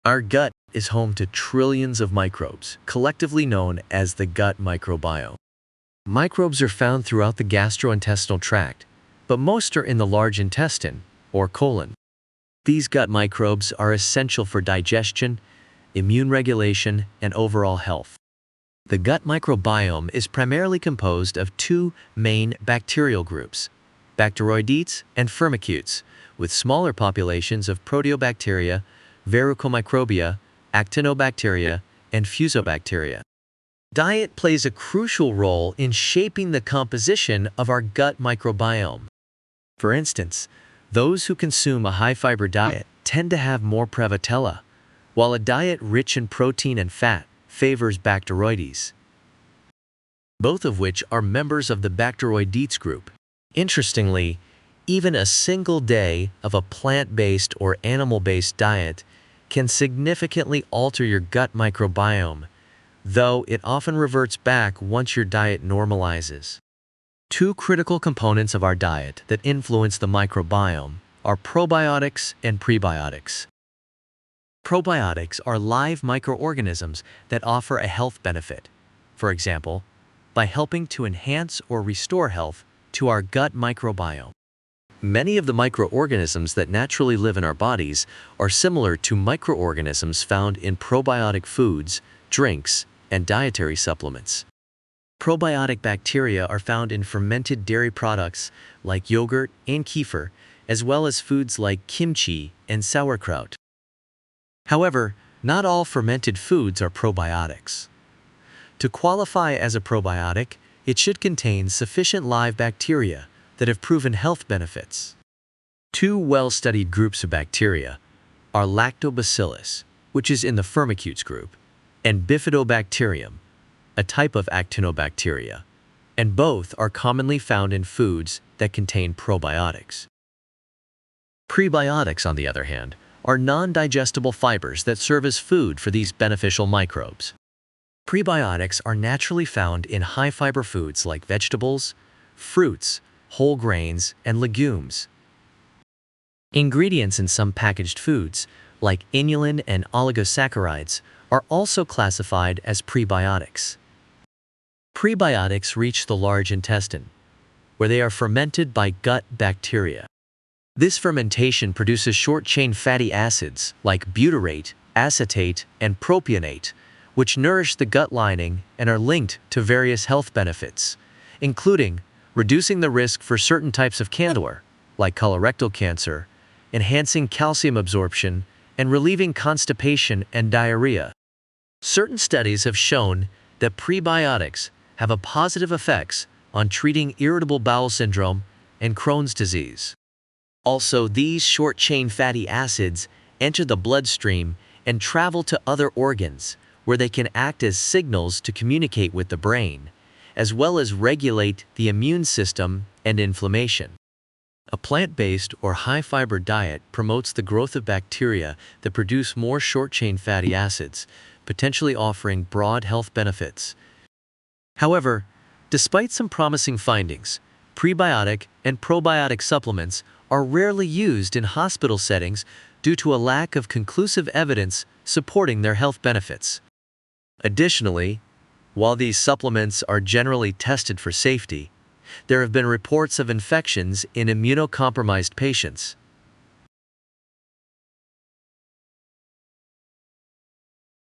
Our gut is home to trillions of microbes, collectively known as the gut microbiome. Microbes are found throughout the gastrointestinal tract, but most are in the large intestine, or colon. These gut microbes are essential for digestion, immune regulation, and overall health. The gut microbiome is primarily composed of two main bacterial groups, Bacteroidetes and Firmicutes, with smaller populations of Proteobacteria, Verrucomicrobia, Actinobacteria, and Fusobacteria. Diet plays a crucial role in shaping the composition of our gut microbiome. For instance, those who consume a high-fiber diet tend to have more Prevotella, while a diet rich in protein and fat favors Bacteroides, both of which are members of the Bacteroidetes group. Interestingly, even a single day of a plant-based or animal-based diet can significantly alter your gut microbiome, though it often reverts back once your diet normalizes. Two critical components of our diet that influence the microbiome are probiotics and prebiotics. Probiotics are live microorganisms that offer a health benefit, for example, by helping to enhance or restore health to our gut microbiome. Many of the microorganisms that naturally live in our bodies are similar to microorganisms found in probiotic foods, drinks, and dietary supplements. Probiotic bacteria are found in fermented dairy products like yogurt and kefir, as well as foods like kimchi and sauerkraut. However, not all fermented foods are probiotics. To qualify as a probiotic, it should contain sufficient live bacteria that have proven health benefits. Two well-studied groups of bacteria are Lactobacillus, which is in the Firmicutes group, and Bifidobacterium, a type of Actinobacteria, and both are commonly found in foods that contain probiotics. Prebiotics, on the other hand, are non-digestible fibers that serve as food for these beneficial microbes. Prebiotics are naturally found in high-fiber foods like vegetables, fruits, whole grains, and legumes. Ingredients in some packaged foods, like inulin and oligosaccharides, are also classified as prebiotics. Prebiotics reach the large intestine, where they are fermented by gut bacteria. This fermentation produces short-chain fatty acids like butyrate, acetate, and propionate, which nourish the gut lining and are linked to various health benefits, including reducing the risk for certain types of cancer, like colorectal cancer, enhancing calcium absorption, and relieving constipation and diarrhea. Certain studies have shown that prebiotics have a positive effects on treating irritable bowel syndrome and Crohn's disease. Also, these short-chain fatty acids enter the bloodstream and travel to other organs, where they can act as signals to communicate with the brain, as well as regulate the immune system and inflammation. A plant-based or high-fiber diet promotes the growth of bacteria that produce more short-chain fatty acids, potentially offering broad health benefits. However, despite some promising findings, prebiotic and probiotic supplements are rarely used in hospital settings due to a lack of conclusive evidence supporting their health benefits. Additionally, while these supplements are generally tested for safety, there have been reports of infections in immunocompromised patients,